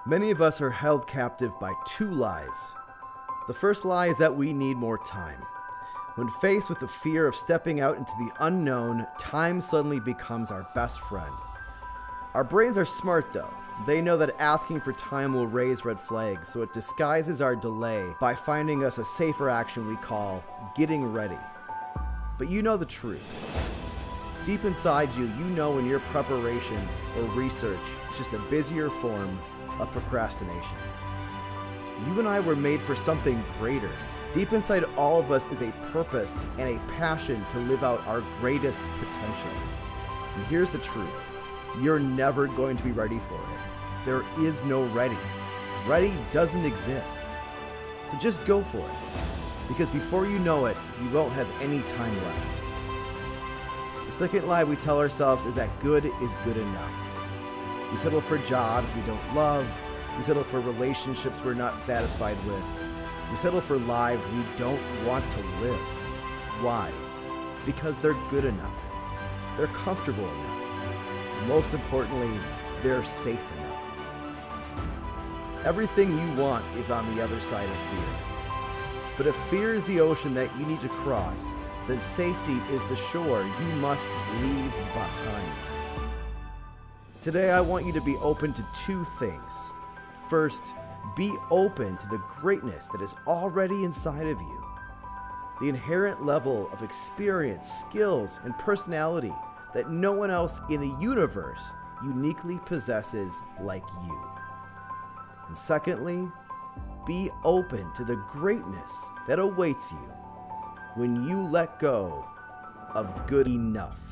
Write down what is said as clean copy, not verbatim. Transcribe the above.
Many of us are held captive by two lies. The first lie is that we need more time. When faced with the fear of stepping out into the unknown, time suddenly becomes our best friend. Our brains are smart though. They know that asking for time will raise red flags, so it disguises our delay by finding us a safer action we call getting ready. But you know the truth. Deep inside you, you know when your preparation or research is just a busier form of procrastination. You and I were made for something greater. Deep inside all of us is a purpose and a passion to live out our greatest potential. And here's the truth. You're never going to be ready for it. There is no ready. Ready doesn't exist. So just go for it. Because before you know it, you won't have any time left. The second lie we tell ourselves is that good is good enough. We settle for jobs we don't love. We settle for relationships we're not satisfied with. We settle for lives we don't want to live. Why? Because they're good enough. They're comfortable enough. Most importantly, they're safe enough. Everything you want is on the other side of fear. But if fear is the ocean that you need to cross, then safety is the shore you must leave behind. Today, I want you to be open to two things. First, be open to the greatness that is already inside of you. The inherent level of experience, skills, and personality that no one else in the universe uniquely possesses like you. And secondly, be open to the greatness that awaits you when you let go of good enough.